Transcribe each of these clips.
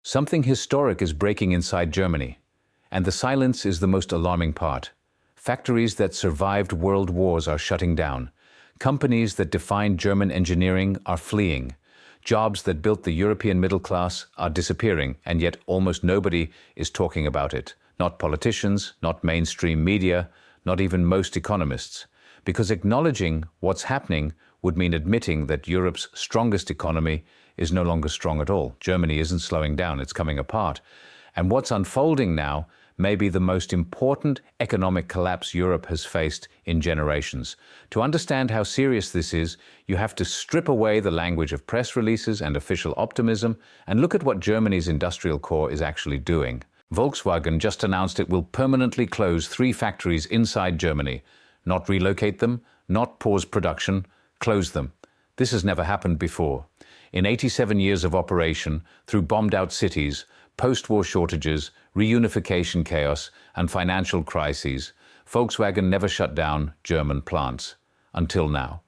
Something historic is breaking inside Germany, and the silence is the most alarming part. Factories that survived world wars are shutting down. Companies that defined German engineering are fleeing. Jobs that built the European middle class are disappearing, and yet almost nobody is talking about it. Not politicians, not mainstream media, not even most economists. Because acknowledging what's happening would mean admitting that Europe's strongest economy is no longer strong at all. Germany isn't slowing down, it's coming apart. And what's unfolding now may be the most important economic collapse Europe has faced in generations. To understand how serious this is, you have to strip away the language of press releases and official optimism and look at what Germany's industrial core is actually doing. Volkswagen just announced it will permanently close 3 factories inside Germany. Not relocate them, not pause production, close them. This has never happened before. In 87 years of operation, through bombed-out cities, post-war shortages, reunification chaos, and financial crises, Volkswagen never shut down German plants. Until now.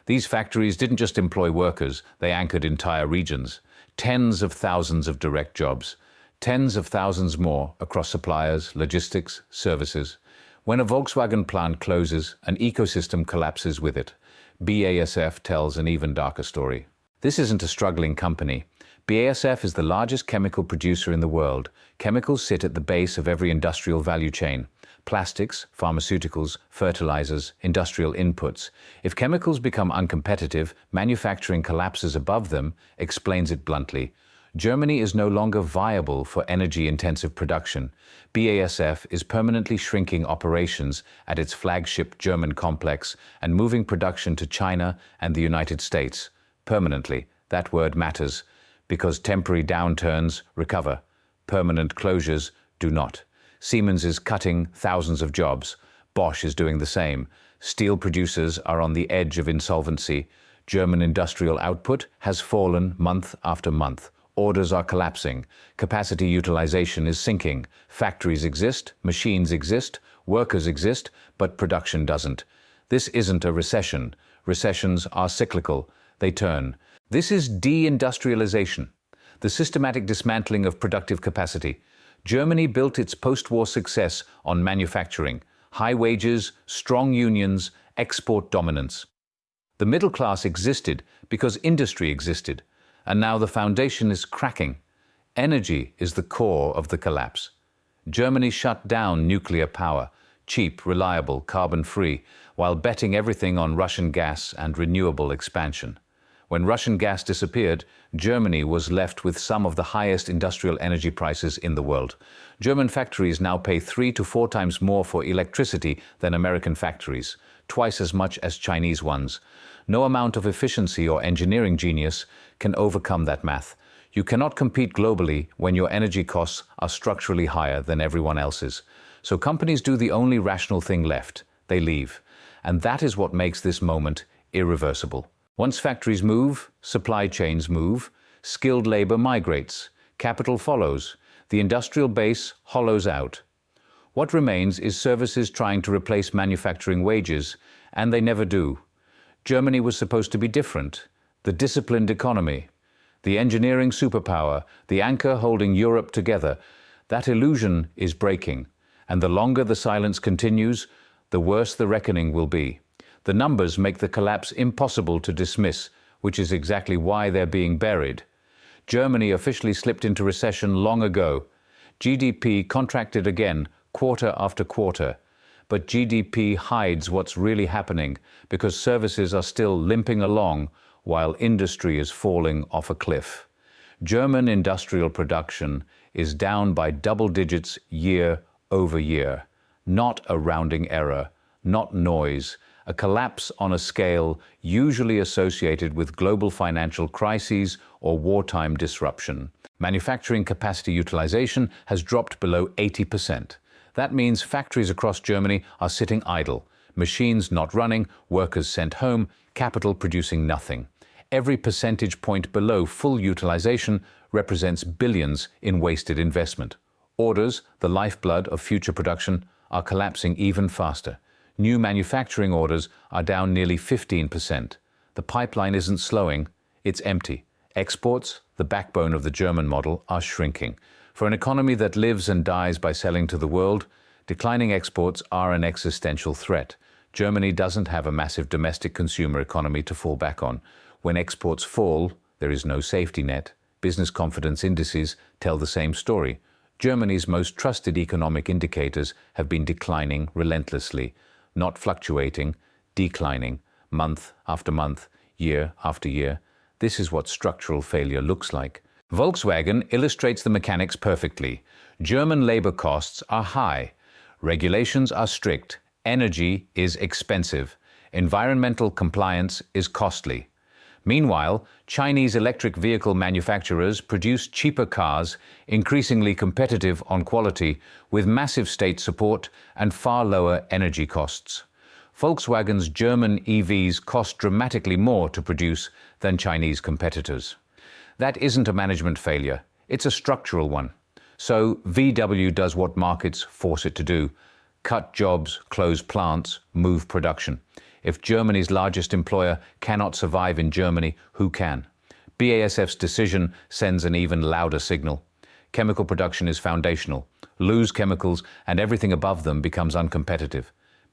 These factories didn't just employ workers, they anchored entire regions. Tens of thousands of direct jobs. Tens of thousands more across suppliers, logistics, services. When a Volkswagen plant closes, an ecosystem collapses with it. BASF tells an even darker story. This isn't a struggling company. BASF is the largest chemical producer in the world. Chemicals sit at the base of every industrial value chain. Plastics, pharmaceuticals, fertilizers, industrial inputs. If chemicals become uncompetitive, manufacturing collapses above them, explains it bluntly. Germany is no longer viable for energy-intensive production. BASF is permanently shrinking operations at its flagship German complex and moving production to China and the United States. Permanently, that word matters, because temporary downturns recover. Permanent closures do not. Siemens is cutting thousands of jobs. Bosch is doing the same. Steel producers are on the edge of insolvency. German industrial output has fallen month after month. Orders are collapsing. Capacity utilization is sinking. Factories exist, machines exist, workers exist, but production doesn't. This isn't a recession. Recessions are cyclical. They turn. This is deindustrialization, the systematic dismantling of productive capacity. Germany built its post-war success on manufacturing, high wages, strong unions, export dominance. The middle class existed because industry existed, and now the foundation is cracking. Energy is the core of the collapse. Germany shut down nuclear power, cheap, reliable, carbon-free, while betting everything on Russian gas and renewable expansion. When Russian gas disappeared, Germany was left with some of the highest industrial energy prices in the world. German factories now pay 3 to 4 times more for electricity than American factories, twice as much as Chinese ones. No amount of efficiency or engineering genius can overcome that math. You cannot compete globally when your energy costs are structurally higher than everyone else's. So companies do the only rational thing left. They leave. And that is what makes this moment irreversible. Once factories move, supply chains move, skilled labor migrates, capital follows, the industrial base hollows out. What remains is services trying to replace manufacturing wages, and they never do. Germany was supposed to be different, the disciplined economy, the engineering superpower, the anchor holding Europe together. That illusion is breaking, and the longer the silence continues, the worse the reckoning will be. The numbers make the collapse impossible to dismiss, which is exactly why they're being buried. Germany officially slipped into recession long ago. GDP contracted again, quarter after quarter. But GDP hides what's really happening because services are still limping along while industry is falling off a cliff. German industrial production is down by double digits year over year. Not a rounding error, not noise. A collapse on a scale usually associated with global financial crises or wartime disruption. Manufacturing capacity utilization has dropped below 80%. That means factories across Germany are sitting idle, machines not running, workers sent home, capital producing nothing. Every percentage point below full utilization represents billions in wasted investment. Orders, the lifeblood of future production, are collapsing even faster. New manufacturing orders are down nearly 15%. The pipeline isn't slowing, it's empty. Exports, the backbone of the German model, are shrinking. For an economy that lives and dies by selling to the world, declining exports are an existential threat. Germany doesn't have a massive domestic consumer economy to fall back on. When exports fall, there is no safety net. Business confidence indices tell the same story. Germany's most trusted economic indicators have been declining relentlessly, not fluctuating, declining, month after month, year after year. This is what structural failure looks like. Volkswagen illustrates the mechanics perfectly. German labor costs are high. Regulations are strict. Energy is expensive. Environmental compliance is costly. Meanwhile, Chinese electric vehicle manufacturers produce cheaper cars, increasingly competitive on quality, with massive state support and far lower energy costs. Volkswagen's German EVs cost dramatically more to produce than Chinese competitors. That isn't a management failure, it's a structural one. So VW does what markets force it to do: cut jobs, close plants, move production. If Germany's largest employer cannot survive in Germany, who can? BASF's decision sends an even louder signal. Chemical production is foundational. Lose chemicals and everything above them becomes uncompetitive.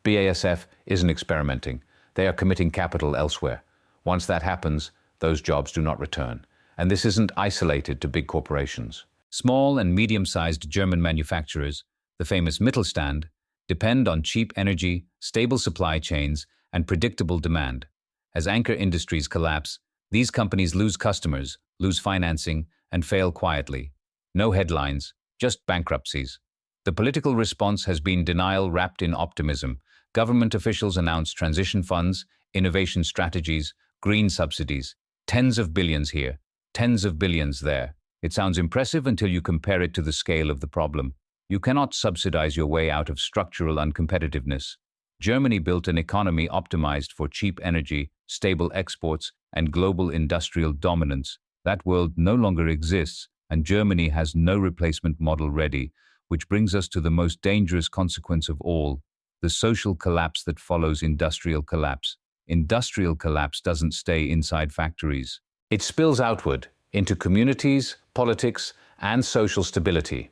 BASF isn't experimenting. They are committing capital elsewhere. Once that happens, those jobs do not return. And this isn't isolated to big corporations. Small and medium-sized German manufacturers, the famous Mittelstand, depend on cheap energy, stable supply chains, and predictable demand. As anchor industries collapse, these companies lose customers, lose financing, and fail quietly. No headlines, just bankruptcies. The political response has been denial wrapped in optimism. Government officials announce transition funds, innovation strategies, green subsidies. Tens of billions here, tens of billions there. It sounds impressive until you compare it to the scale of the problem. You cannot subsidize your way out of structural uncompetitiveness. Germany built an economy optimized for cheap energy, stable exports, and global industrial dominance. That world no longer exists, and Germany has no replacement model ready, which brings us to the most dangerous consequence of all: the social collapse that follows industrial collapse. Industrial collapse doesn't stay inside factories. It spills outward into communities, politics, and social stability.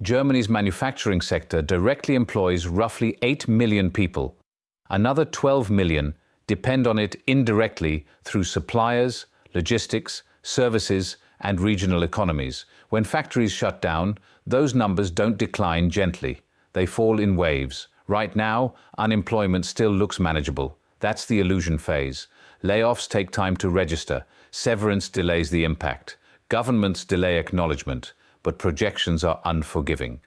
Germany's manufacturing sector directly employs roughly 8 million people. Another 12 million depend on it indirectly through suppliers, logistics, services, and regional economies. When factories shut down, those numbers don't decline gently. They fall in waves. Right now, unemployment still looks manageable. That's the illusion phase. Layoffs take time to register. Severance delays the impact. Governments delay acknowledgement, but projections are unforgiving.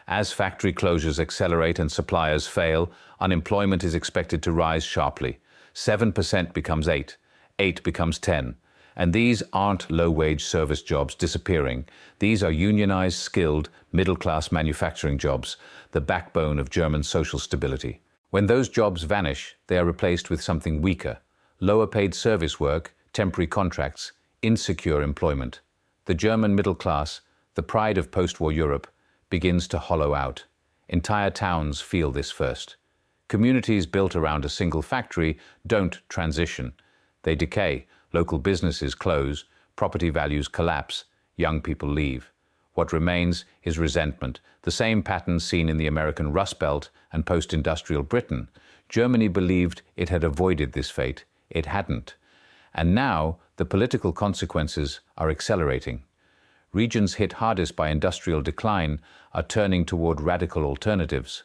As factory closures accelerate and suppliers fail, unemployment is expected to rise sharply. 7% becomes 8, 8 becomes 10. And these aren't low-wage service jobs disappearing. These are unionized, skilled, middle-class manufacturing jobs, the backbone of German social stability. When those jobs vanish, they are replaced with something weaker: lower-paid service work, temporary contracts, insecure employment. The German middle class, the pride of post-war Europe, begins to hollow out. Entire towns feel this first. Communities built around a single factory don't transition. They decay. Local businesses close, property values collapse, young people leave. What remains is resentment, the same pattern seen in the American Rust Belt and post-industrial Britain. Germany believed it had avoided this fate. It hadn't. And now the political consequences are accelerating. Regions hit hardest by industrial decline are turning toward radical alternatives.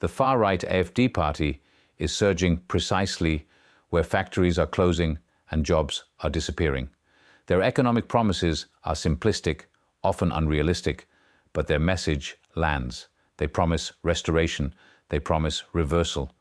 The far-right AfD party is surging precisely where factories are closing and jobs are disappearing. Their economic promises are simplistic, often unrealistic, but their message lands. They promise restoration. They promise reversal.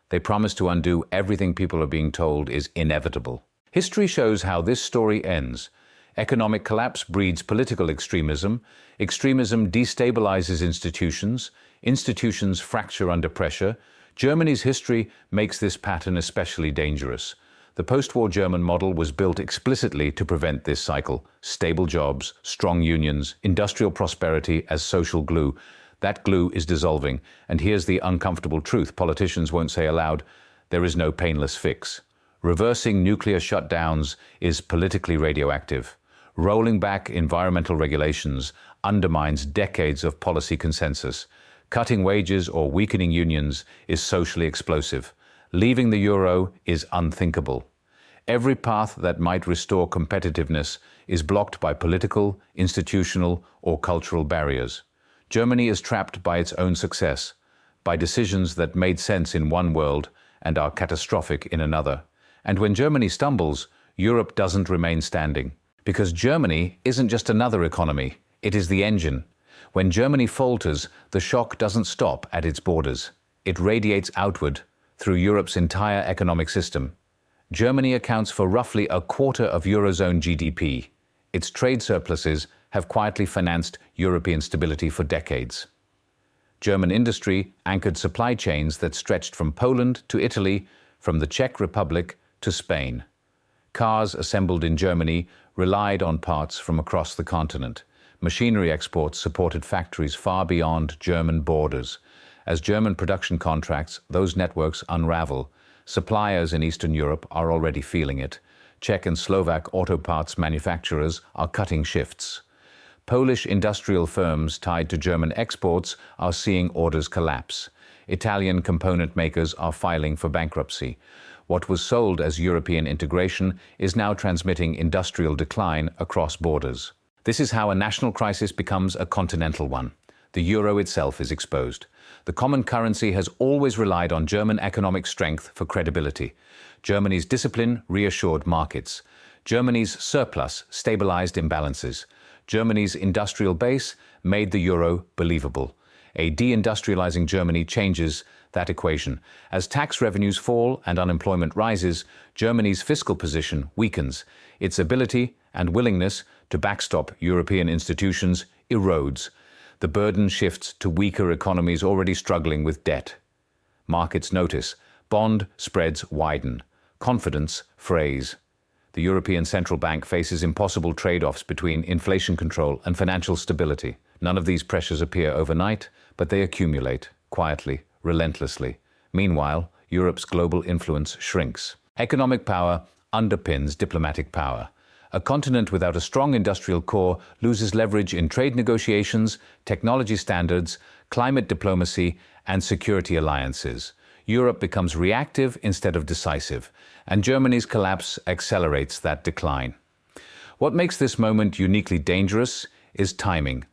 They promise to undo everything people are being told is inevitable. History shows how this story ends. Economic collapse breeds political extremism. Extremism destabilizes institutions. Institutions fracture under pressure. Germany's history makes this pattern especially dangerous. The post-war German model was built explicitly to prevent this cycle: stable jobs, strong unions, industrial prosperity as social glue. That glue is dissolving, and here's the uncomfortable truth politicians won't say aloud: there is no painless fix. Reversing nuclear shutdowns is politically radioactive. Rolling back environmental regulations undermines decades of policy consensus. Cutting wages or weakening unions is socially explosive. Leaving the euro is unthinkable. Every path that might restore competitiveness is blocked by political, institutional, or cultural barriers. Germany is trapped by its own success, by decisions that made sense in one world and are catastrophic in another. And when Germany stumbles, Europe doesn't remain standing. Because Germany isn't just another economy, it is the engine. When Germany falters, the shock doesn't stop at its borders. It radiates outward through Europe's entire economic system. Germany accounts for roughly a quarter of Eurozone GDP. Its trade surpluses have quietly financed European stability for decades. German industry anchored supply chains that stretched from Poland to Italy, from the Czech Republic to Spain. Cars assembled in Germany relied on parts from across the continent. Machinery exports supported factories far beyond German borders. As German production contracts, those networks unravel. Suppliers in Eastern Europe are already feeling it. Czech and Slovak auto parts manufacturers are cutting shifts. Polish industrial firms tied to German exports are seeing orders collapse. Italian component makers are filing for bankruptcy. What was sold as European integration is now transmitting industrial decline across borders. This is how a national crisis becomes a continental one. The euro itself is exposed. The common currency has always relied on German economic strength for credibility. Germany's discipline reassured markets. Germany's surplus stabilized imbalances. Germany's industrial base made the euro believable. A deindustrializing Germany changes that equation. As tax revenues fall and unemployment rises, Germany's fiscal position weakens. Its ability and willingness to backstop European institutions erodes. The burden shifts to weaker economies already struggling with debt. Markets notice. Bond spreads widen. Confidence frays. The European Central Bank faces impossible trade-offs between inflation control and financial stability. None of these pressures appear overnight, but they accumulate, quietly, relentlessly. Meanwhile, Europe's global influence shrinks. Economic power underpins diplomatic power. A continent without a strong industrial core loses leverage in trade negotiations, technology standards, climate diplomacy, and security alliances. Europe becomes reactive instead of decisive, and Germany's collapse accelerates that decline. What makes this moment uniquely dangerous is timing.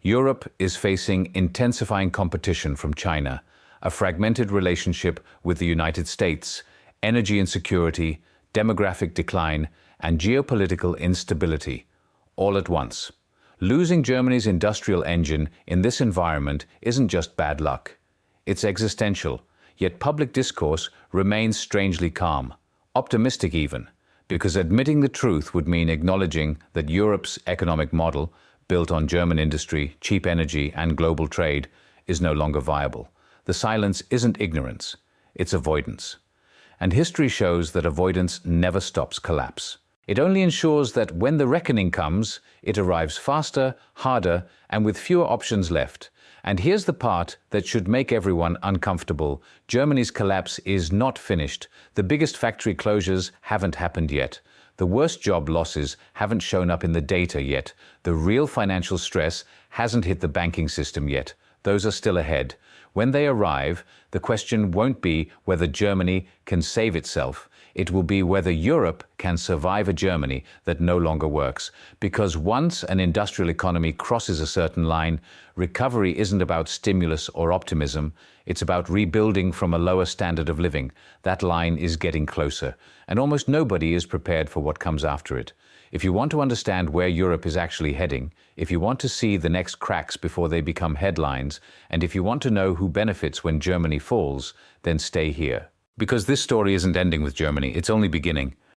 Europe is facing intensifying competition from China, a fragmented relationship with the United States, energy insecurity, demographic decline, and geopolitical instability, all at once. Losing Germany's industrial engine in this environment isn't just bad luck. It's existential, yet public discourse remains strangely calm, optimistic even, because admitting the truth would mean acknowledging that Europe's economic model, built on German industry, cheap energy, and global trade, is no longer viable. The silence isn't ignorance, it's avoidance. And history shows that avoidance never stops collapse. It only ensures that when the reckoning comes, it arrives faster, harder, and with fewer options left. And here's the part that should make everyone uncomfortable. Germany's collapse is not finished. The biggest factory closures haven't happened yet. The worst job losses haven't shown up in the data yet. The real financial stress hasn't hit the banking system yet. Those are still ahead. When they arrive, the question won't be whether Germany can save itself. It will be whether Europe can survive a Germany that no longer works. Because once an industrial economy crosses a certain line, recovery isn't about stimulus or optimism. It's about rebuilding from a lower standard of living. That line is getting closer, and almost nobody is prepared for what comes after it. If you want to understand where Europe is actually heading, if you want to see the next cracks before they become headlines, and if you want to know who benefits when Germany falls, then stay here. Because this story isn't ending with Germany, it's only beginning.